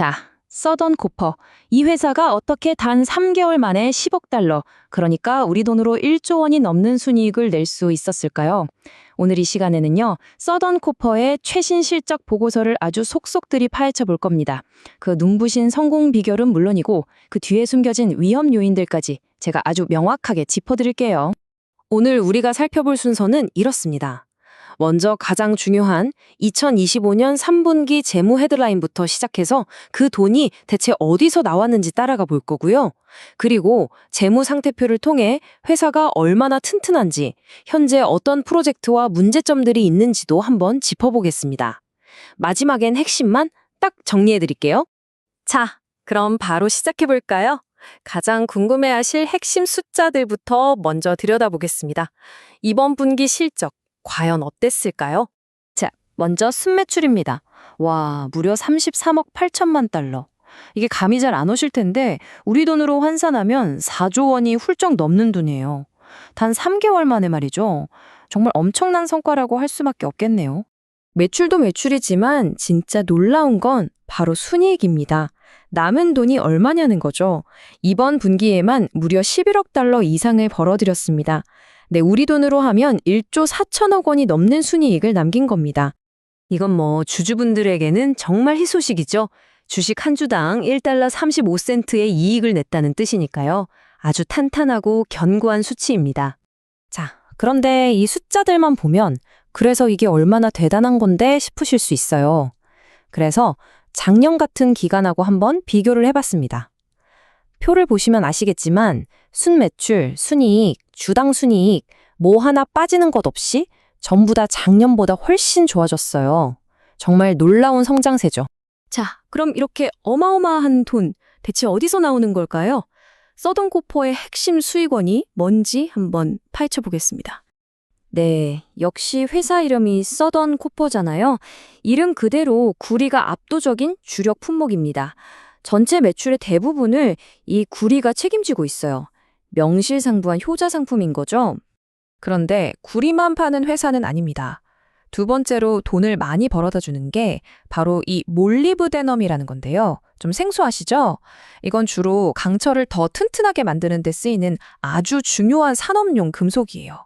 자, 서던 코퍼. 이 회사가 어떻게 단 3개월 만에 10억 달러, 그러니까 우리 돈으로 1조 원이 넘는 순이익을 낼 수 있었을까요? 오늘 이 시간에는요, 서던 코퍼의 최신 실적 보고서를 아주 속속들이 파헤쳐 볼 겁니다. 그 눈부신 성공 비결은 물론이고 그 뒤에 숨겨진 위험 요인들까지 제가 아주 명확하게 짚어드릴게요. 오늘 우리가 살펴볼 순서는 이렇습니다. 먼저 가장 중요한 2025년 3분기 재무 헤드라인부터 시작해서 그 돈이 대체 어디서 나왔는지 따라가 볼 거고요. 그리고 재무 상태표를 통해 회사가 얼마나 튼튼한지, 현재 어떤 프로젝트와 문제점들이 있는지도 한번 짚어보겠습니다. 마지막엔 핵심만 딱 정리해 드릴게요. 자, 그럼 바로 시작해 볼까요? 가장 궁금해하실 핵심 숫자들부터 먼저 들여다보겠습니다. 이번 분기 실적 과연 어땠을까요? 자, 먼저 순매출입니다. 와, 무려 33억 8천만 달러. 이게 감이 잘 안 오실 텐데 우리 돈으로 환산하면 4조 원이 훌쩍 넘는 돈이에요. 단 3개월 만에 말이죠. 정말 엄청난 성과라고 할 수밖에 없겠네요. 매출도 매출이지만 진짜 놀라운 건 바로 순이익입니다. 남은 돈이 얼마냐는 거죠. 이번 분기에만 무려 11억 달러 이상을 벌어들였습니다. 네, 우리 돈으로 하면 1조 4천억 원이 넘는 순이익을 남긴 겁니다. 이건 뭐 주주분들에게는 정말 희소식이죠. 주식 한 주당 1달러 35센트의 이익을 냈다는 뜻이니까요. 아주 탄탄하고 견고한 수치입니다. 자, 그런데 이 숫자들만 보면 그래서 이게 얼마나 대단한 건데 싶으실 수 있어요. 그래서 작년 같은 기간하고 한번 비교를 해봤습니다. 표를 보시면 아시겠지만 순매출, 순이익, 주당 순이익 뭐 하나 빠지는 것 없이 전부 다 작년보다 훨씬 좋아졌어요. 정말 놀라운 성장세죠. 자, 그럼 이렇게 어마어마한 돈 대체 어디서 나오는 걸까요? 서던 코퍼의 핵심 수익원이 뭔지 한번 파헤쳐 보겠습니다. 네, 역시 회사 이름이 서던 코퍼잖아요. 이름 그대로 구리가 압도적인 주력 품목입니다. 전체 매출의 대부분을 이 구리가 책임지고 있어요. 명실상부한 효자 상품인 거죠. 그런데 구리만 파는 회사는 아닙니다. 두 번째로 돈을 많이 벌어다 주는 게 바로 이 몰리브데넘이라는 건데요. 좀 생소하시죠? 이건 주로 강철을 더 튼튼하게 만드는 데 쓰이는 아주 중요한 산업용 금속이에요.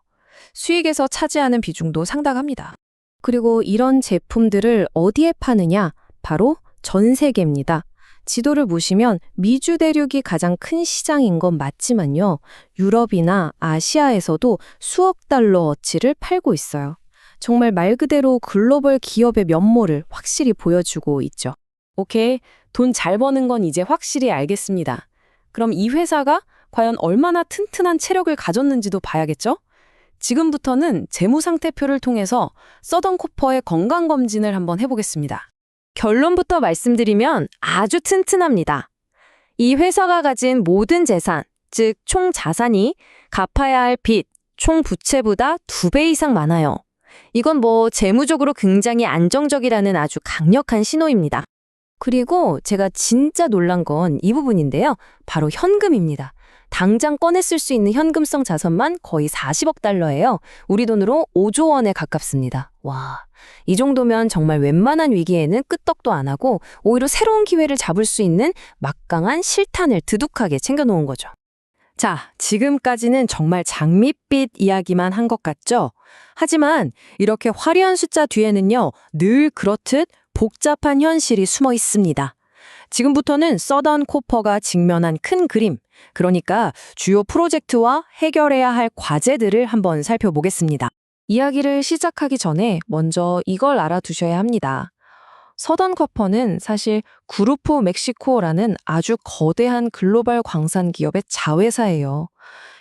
수익에서 차지하는 비중도 상당합니다. 그리고 이런 제품들을 어디에 파느냐? 바로 전 세계입니다. 지도를 보시면 미주 대륙이 가장 큰 시장인 건 맞지만요. 유럽이나 아시아에서도 수억 달러어치를 팔고 있어요. 정말 말 그대로 글로벌 기업의 면모를 확실히 보여주고 있죠. 오케이, 돈 잘 버는 건 이제 확실히 알겠습니다. 그럼 이 회사가 과연 얼마나 튼튼한 체력을 가졌는지도 봐야겠죠? 지금부터는 재무상태표를 통해서 서던 코퍼의 건강검진을 한번 해보겠습니다. 결론부터 말씀드리면 아주 튼튼합니다. 이 회사가 가진 모든 재산, 즉 총 자산이 갚아야 할 빚, 총 부채보다 2배 이상 많아요. 이건 뭐 재무적으로 굉장히 안정적이라는 아주 강력한 신호입니다. 그리고 제가 진짜 놀란 건 이 부분인데요. 바로 현금입니다. 당장 꺼내 쓸 수 있는 현금성 자산만 거의 40억 달러예요. 우리 돈으로 5조 원에 가깝습니다. 와, 이 정도면 정말 웬만한 위기에는 끄떡도 안 하고 오히려 새로운 기회를 잡을 수 있는 막강한 실탄을 두둑하게 챙겨놓은 거죠. 자, 지금까지는 정말 장밋빛 이야기만 한 것 같죠? 하지만 이렇게 화려한 숫자 뒤에는요, 늘 그렇듯 복잡한 현실이 숨어 있습니다. 지금부터는 서던 코퍼가 직면한 큰 그림, 그러니까 주요 프로젝트와 해결해야 할 과제들을 한번 살펴보겠습니다. 이야기를 시작하기 전에 먼저 이걸 알아두셔야 합니다. 서던 코퍼는 사실 그루포 멕시코라는 아주 거대한 글로벌 광산 기업의 자회사예요.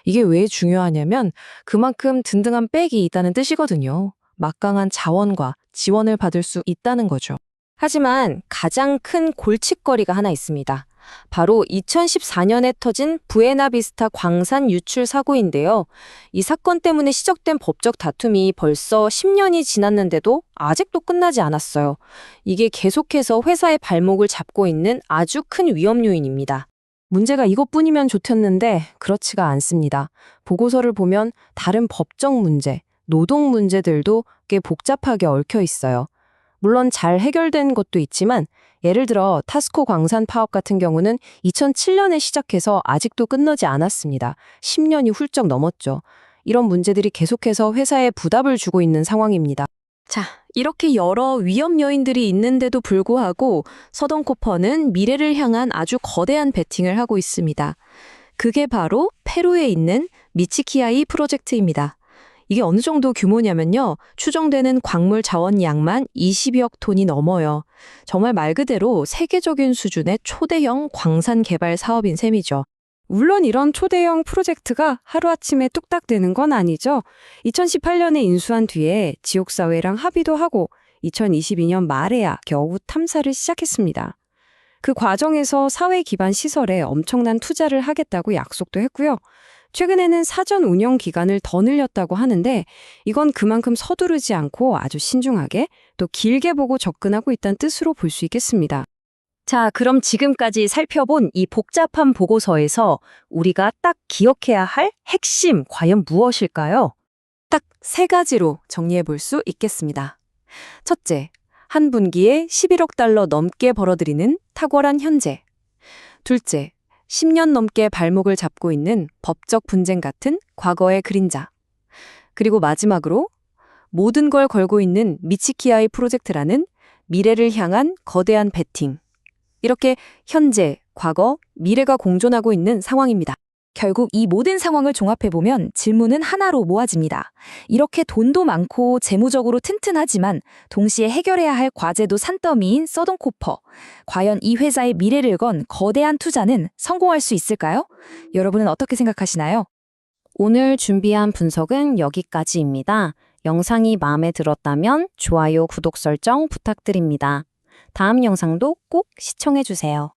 이게 왜 중요하냐면 그만큼 든든한 백이 있다는 뜻이거든요. 막강한 자원과 지원을 받을 수 있다는 거죠. 하지만 가장 큰 골칫거리가 하나 있습니다. 바로 2014년에 터진 부에나비스타 광산 유출 사고인데요. 이 사건 때문에 시작된 법적 다툼이 벌써 10년이 지났는데도 아직도 끝나지 않았어요. 이게 계속해서 회사의 발목을 잡고 있는 아주 큰 위험 요인입니다. 문제가 이것뿐이면 좋겠는데 그렇지가 않습니다. 보고서를 보면 다른 법적 문제, 노동 문제들도 꽤 복잡하게 얽혀 있어요. 물론 잘 해결된 것도 있지만 예를 들어 타스코 광산 파업 같은 경우는 2007년에 시작해서 아직도 끝나지 않았습니다. 10년이 훌쩍 넘었죠. 이런 문제들이 계속해서 회사에 부담을 주고 있는 상황입니다. 자, 이렇게 여러 위험 요인들이 있는데도 불구하고 서던코퍼는 미래를 향한 아주 거대한 베팅을 하고 있습니다. 그게 바로 페루에 있는 미치키아이 프로젝트입니다. 이게 어느 정도 규모냐면요. 추정되는 광물 자원 양만 20억 톤이 넘어요. 정말 말 그대로 세계적인 수준의 초대형 광산 개발 사업인 셈이죠. 물론 이런 초대형 프로젝트가 하루아침에 뚝딱 되는 건 아니죠. 2018년에 인수한 뒤에 지역사회랑 합의도 하고 2022년 말에야 겨우 탐사를 시작했습니다. 그 과정에서 사회 기반 시설에 엄청난 투자를 하겠다고 약속도 했고요. 최근에는 사전 운영 기간을 더 늘렸다고 하는데 이건 그만큼 서두르지 않고 아주 신중하게 또 길게 보고 접근하고 있다는 뜻으로 볼 수 있겠습니다. 자, 그럼 지금까지 살펴본 이 복잡한 보고서에서 우리가 딱 기억해야 할 핵심 과연 무엇일까요? 딱 세 가지로 정리해 볼 수 있겠습니다. 첫째, 한 분기에 11억 달러 넘게 벌어들이는 탁월한 현재. 둘째, 10년 넘게 발목을 잡고 있는 법적 분쟁 같은 과거의 그림자. 그리고 마지막으로 모든 걸 걸고 있는 미치키아이 프로젝트라는 미래를 향한 거대한 베팅. 이렇게 현재, 과거, 미래가 공존하고 있는 상황입니다. 결국 이 모든 상황을 종합해보면 질문은 하나로 모아집니다. 이렇게 돈도 많고 재무적으로 튼튼하지만 동시에 해결해야 할 과제도 산더미인 서던코퍼. 과연 이 회사의 미래를 건 거대한 투자는 성공할 수 있을까요? 여러분은 어떻게 생각하시나요? 오늘 준비한 분석은 여기까지입니다. 영상이 마음에 들었다면 좋아요, 구독 설정 부탁드립니다. 다음 영상도 꼭 시청해주세요.